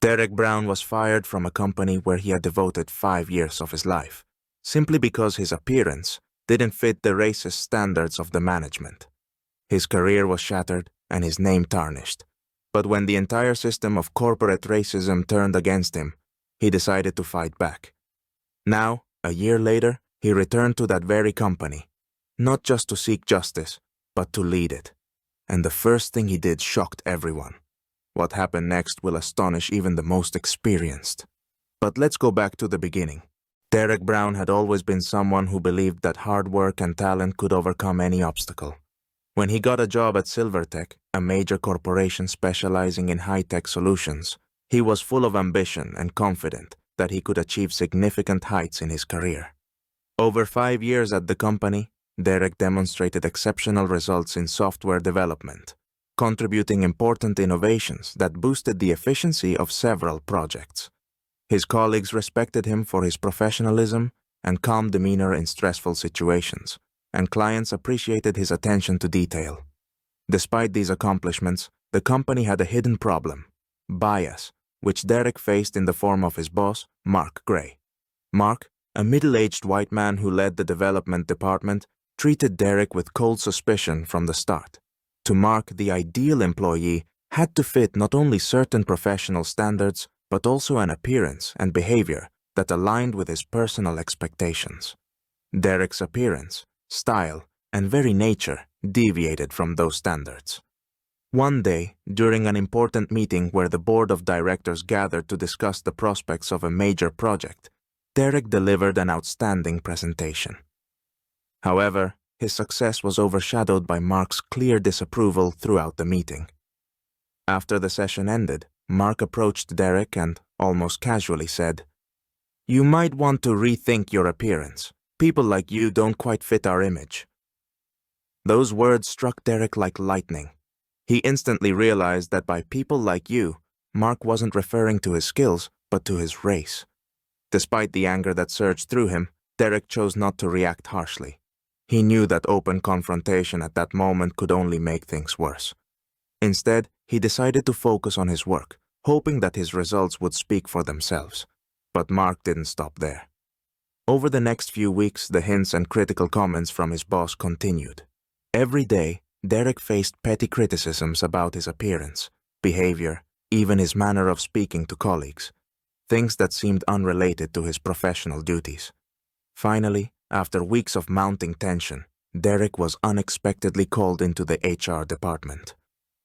Derek Brown was fired from a company where he had devoted 5 years of his life, simply because his appearance didn't fit the racist standards of the management. His career was shattered and his name tarnished. But when the entire system of corporate racism turned against him, he decided to fight back. Now, a year later, he returned to that very company, not just to seek justice, but to lead it. And the first thing he did shocked everyone. What happened next will astonish even the most experienced. But let's go back to the beginning. Derek Brown had always been someone who believed that hard work and talent could overcome any obstacle. When he got a job at Silvertech, a major corporation specializing in high-tech solutions, he was full of ambition and confident that he could achieve significant heights in his career. Over 5 years at the company, Derek demonstrated exceptional results in software development, contributing important innovations that boosted the efficiency of several projects. His colleagues respected him for his professionalism and calm demeanor in stressful situations, and clients appreciated his attention to detail. Despite these accomplishments, the company had a hidden problem: bias, which Derek faced in the form of his boss, Mark Gray. Mark, a middle-aged white man who led the development department, treated Derek with cold suspicion from the start. To Mark, the ideal employee had to fit not only certain professional standards, but also an appearance and behavior that aligned with his personal expectations. Derek's appearance, style, and very nature deviated from those standards. One day, during an important meeting where the board of directors gathered to discuss the prospects of a major project, Derek delivered an outstanding presentation. However, his success was overshadowed by Mark's clear disapproval throughout the meeting. After the session ended, Mark approached Derek and, almost casually, said, "You might want to rethink your appearance. People like you don't quite fit our image." Those words struck Derek like lightning. He instantly realized that by people like you, Mark wasn't referring to his skills, but to his race. Despite the anger that surged through him, Derek chose not to react harshly. He knew that open confrontation at that moment could only make things worse. Instead, he decided to focus on his work, hoping that his results would speak for themselves. But Mark didn't stop there. Over the next few weeks, the hints and critical comments from his boss continued. Every day, Derek faced petty criticisms about his appearance, behavior, even his manner of speaking to colleagues, things that seemed unrelated to his professional duties. Finally, after weeks of mounting tension, Derek was unexpectedly called into the HR department.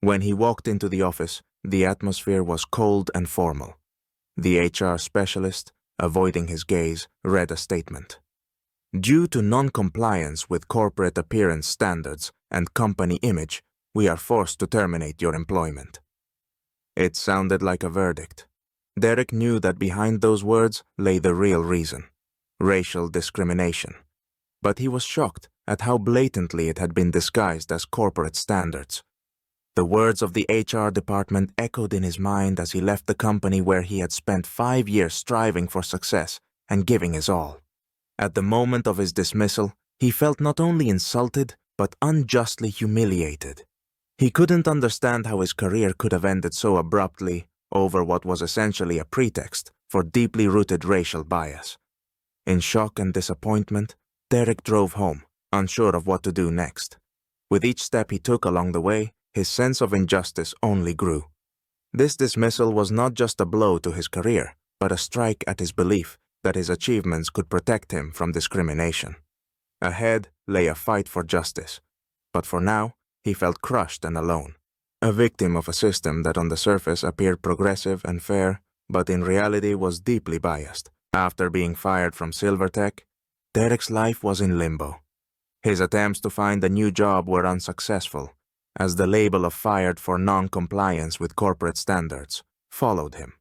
When he walked into the office, the atmosphere was cold and formal. The HR specialist, avoiding his gaze, read a statement. "Due to non-compliance with corporate appearance standards and company image, we are forced to terminate your employment." It sounded like a verdict. Derek knew that behind those words lay the real reason: racial discrimination. But he was shocked at how blatantly it had been disguised as corporate standards. The words of the HR department echoed in his mind as he left the company where he had spent 5 years striving for success and giving his all. At the moment of his dismissal, he felt not only insulted, but unjustly humiliated. He couldn't understand how his career could have ended so abruptly over what was essentially a pretext for deeply rooted racial bias. In shock and disappointment, Derek drove home, unsure of what to do next. With each step he took along the way, his sense of injustice only grew. This dismissal was not just a blow to his career, but a strike at his belief that his achievements could protect him from discrimination. Ahead lay a fight for justice, but for now, he felt crushed and alone, a victim of a system that on the surface appeared progressive and fair, but in reality was deeply biased. After being fired from Silvertech, Derek's life was in limbo. His attempts to find a new job were unsuccessful, as the label of fired for non-compliance with corporate standards followed him.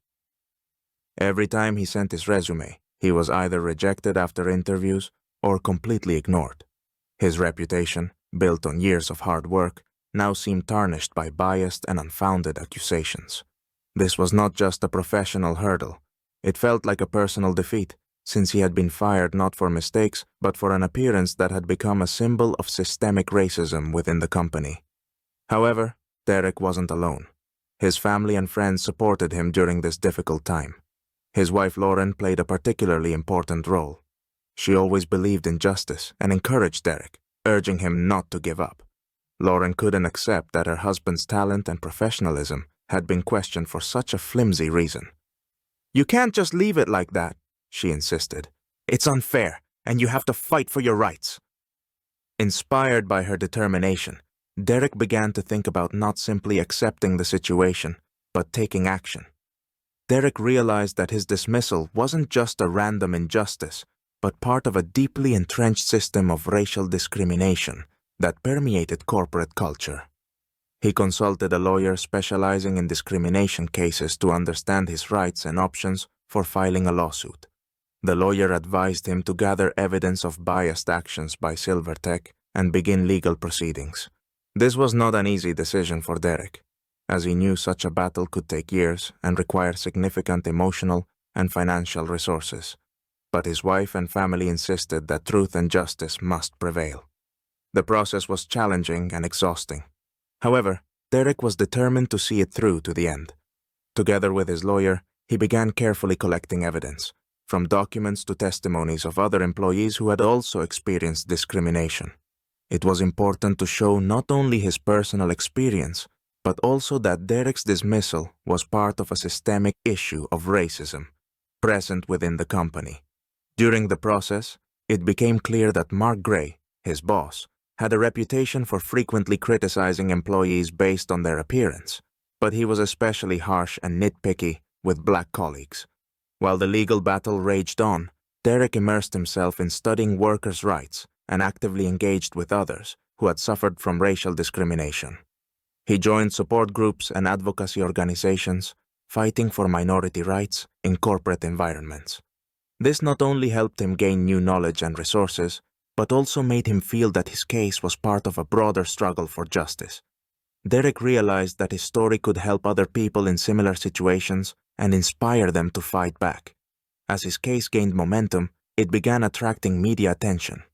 Every time he sent his resume, he was either rejected after interviews or completely ignored. His reputation, built on years of hard work, now seemed tarnished by biased and unfounded accusations. This was not just a professional hurdle. It felt like a personal defeat, since he had been fired not for mistakes, but for an appearance that had become a symbol of systemic racism within the company. However, Derek wasn't alone. His family and friends supported him during this difficult time. His wife Lauren played a particularly important role. She always believed in justice and encouraged Derek, urging him not to give up. Lauren couldn't accept that her husband's talent and professionalism had been questioned for such a flimsy reason. "You can't just leave it like that," she insisted. "It's unfair, and you have to fight for your rights." Inspired by her determination, Derek began to think about not simply accepting the situation, but taking action. Derek realized that his dismissal wasn't just a random injustice, but part of a deeply entrenched system of racial discrimination that permeated corporate culture. He consulted a lawyer specializing in discrimination cases to understand his rights and options for filing a lawsuit. The lawyer advised him to gather evidence of biased actions by Silvertech and begin legal proceedings. This was not an easy decision for Derek, as he knew such a battle could take years and require significant emotional and financial resources. But his wife and family insisted that truth and justice must prevail. The process was challenging and exhausting. However, Derek was determined to see it through to the end. Together with his lawyer, he began carefully collecting evidence, from documents to testimonies of other employees who had also experienced discrimination. It was important to show not only his personal experience, but also that Derek's dismissal was part of a systemic issue of racism present within the company. During the process, it became clear that Mark Gray, his boss, had a reputation for frequently criticizing employees based on their appearance, but he was especially harsh and nitpicky with black colleagues. While the legal battle raged on, Derek immersed himself in studying workers' rights and actively engaged with others who had suffered from racial discrimination. He joined support groups and advocacy organizations, fighting for minority rights in corporate environments. This not only helped him gain new knowledge and resources, but also made him feel that his case was part of a broader struggle for justice. Derek realized that his story could help other people in similar situations and inspire them to fight back. As his case gained momentum, it began attracting media attention.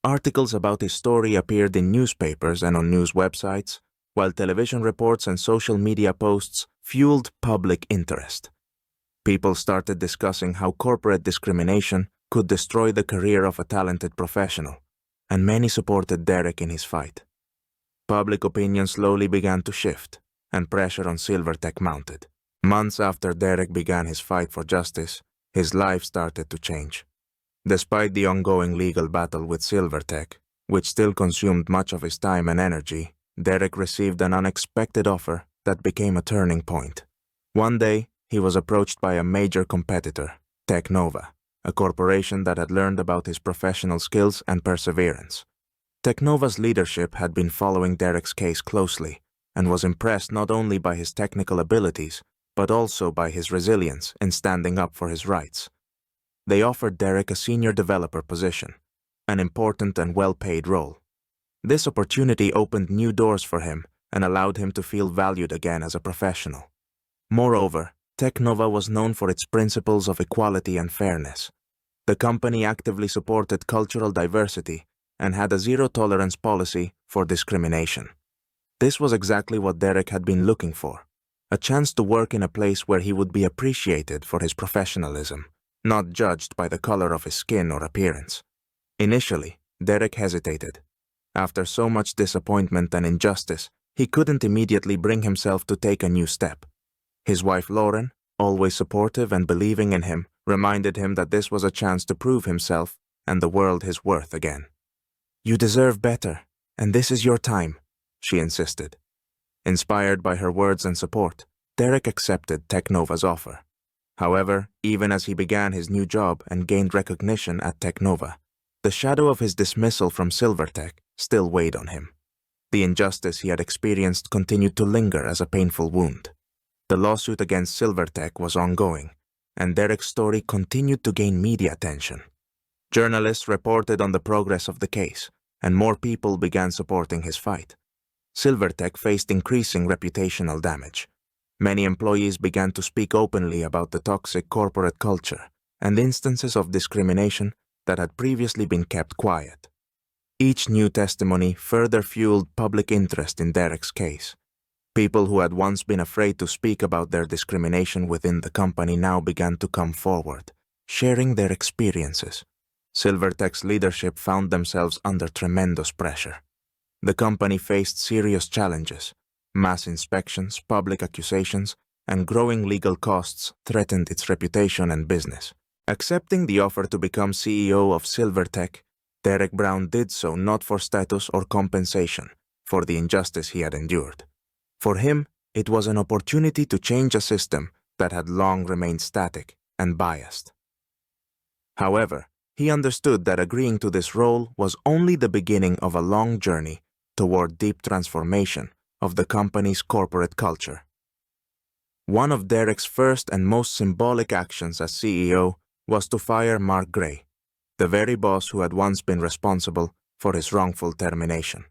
Articles about his story appeared in newspapers and on news websites, while television reports and social media posts fueled public interest. People started discussing how corporate discrimination could destroy the career of a talented professional, and many supported Derek in his fight. Public opinion slowly began to shift, and pressure on Silvertech mounted. Months after Derek began his fight for justice, his life started to change. Despite the ongoing legal battle with Silvertech, which still consumed much of his time and energy, Derek received an unexpected offer that became a turning point. One day, he was approached by a major competitor, Technova, a corporation that had learned about his professional skills and perseverance. Technova's leadership had been following Derek's case closely and was impressed not only by his technical abilities, but also by his resilience in standing up for his rights. They offered Derek a senior developer position, an important and well-paid role. This opportunity opened new doors for him and allowed him to feel valued again as a professional. Moreover, Technova was known for its principles of equality and fairness. The company actively supported cultural diversity and had a zero-tolerance policy for discrimination. This was exactly what Derek had been looking for, a chance to work in a place where he would be appreciated for his professionalism, not judged by the color of his skin or appearance. Initially, Derek hesitated. After so much disappointment and injustice, he couldn't immediately bring himself to take a new step. His wife Lauren, always supportive and believing in him, reminded him that this was a chance to prove himself and the world his worth again. "You deserve better, and this is your time," she insisted. Inspired by her words and support, Derek accepted Technova's offer. However, even as he began his new job and gained recognition at Technova, the shadow of his dismissal from Silvertech still weighed on him. The injustice he had experienced continued to linger as a painful wound. The lawsuit against Silvertech was ongoing, and Derek's story continued to gain media attention. Journalists reported on the progress of the case, and more people began supporting his fight. Silvertech faced increasing reputational damage. Many employees began to speak openly about the toxic corporate culture and instances of discrimination that had previously been kept quiet. Each new testimony further fueled public interest in Derek's case. People who had once been afraid to speak about their discrimination within the company now began to come forward, sharing their experiences. Silvertech's leadership found themselves under tremendous pressure. The company faced serious challenges. Mass inspections, public accusations, and growing legal costs threatened its reputation and business. Accepting the offer to become CEO of Silvertech, Derek Brown did so not for status or compensation, for the injustice he had endured. For him, it was an opportunity to change a system that had long remained static and biased. However, he understood that agreeing to this role was only the beginning of a long journey toward deep transformation of the company's corporate culture. One of Derek's first and most symbolic actions as CEO was to fire Mark Gray, the very boss who had once been responsible for his wrongful termination.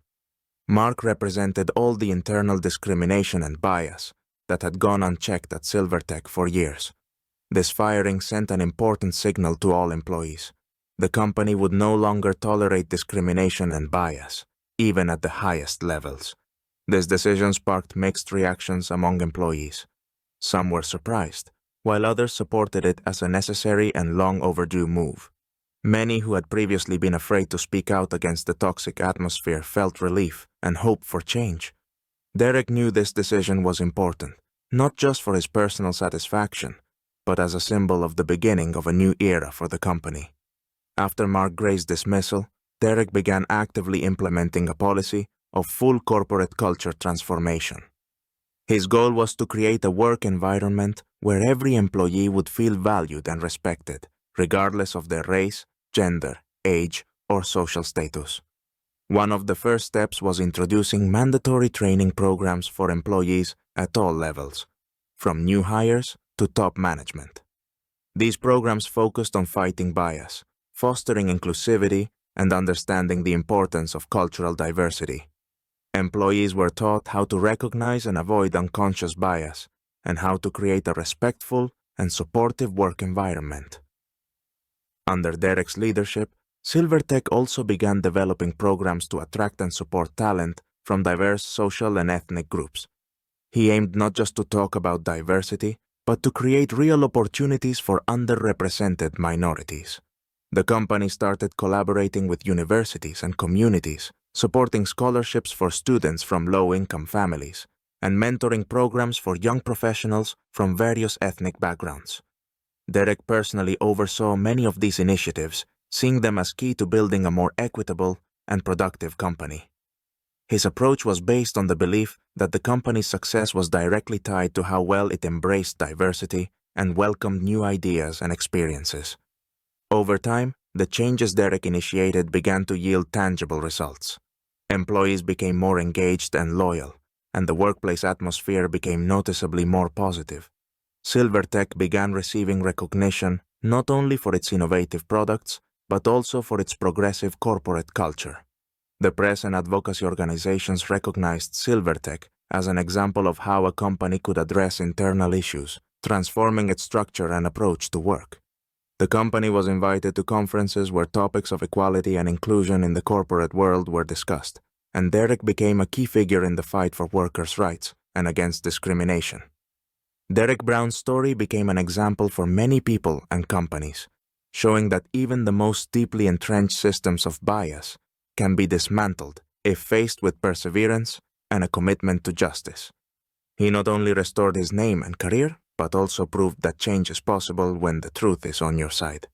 Mark represented all the internal discrimination and bias that had gone unchecked at Silvertech for years. This firing sent an important signal to all employees. The company would no longer tolerate discrimination and bias, even at the highest levels. This decision sparked mixed reactions among employees. Some were surprised, while others supported it as a necessary and long overdue move. Many who had previously been afraid to speak out against the toxic atmosphere felt relief and hope for change. Derek knew this decision was important, not just for his personal satisfaction, but as a symbol of the beginning of a new era for the company. After Mark Gray's dismissal, Derek began actively implementing a policy of full corporate culture transformation. His goal was to create a work environment where every employee would feel valued and respected, regardless of their race, gender, age, or social status. One of the first steps was introducing mandatory training programs for employees at all levels, from new hires to top management. These programs focused on fighting bias, fostering inclusivity, and understanding the importance of cultural diversity. Employees were taught how to recognize and avoid unconscious bias, and how to create a respectful and supportive work environment. Under Derek's leadership, Silvertech also began developing programs to attract and support talent from diverse social and ethnic groups. He aimed not just to talk about diversity, but to create real opportunities for underrepresented minorities. The company started collaborating with universities and communities, supporting scholarships for students from low-income families, and mentoring programs for young professionals from various ethnic backgrounds. Derek personally oversaw many of these initiatives, seeing them as key to building a more equitable and productive company. His approach was based on the belief that the company's success was directly tied to how well it embraced diversity and welcomed new ideas and experiences. Over time, the changes Derek initiated began to yield tangible results. Employees became more engaged and loyal, and the workplace atmosphere became noticeably more positive. Silvertech began receiving recognition not only for its innovative products, but also for its progressive corporate culture. The press and advocacy organizations recognized Silvertech as an example of how a company could address internal issues, transforming its structure and approach to work. The company was invited to conferences where topics of equality and inclusion in the corporate world were discussed, and Derek became a key figure in the fight for workers' rights and against discrimination. Derek Brown's story became an example for many people and companies, showing that even the most deeply entrenched systems of bias can be dismantled if faced with perseverance and a commitment to justice. He not only restored his name and career, but also proved that change is possible when the truth is on your side.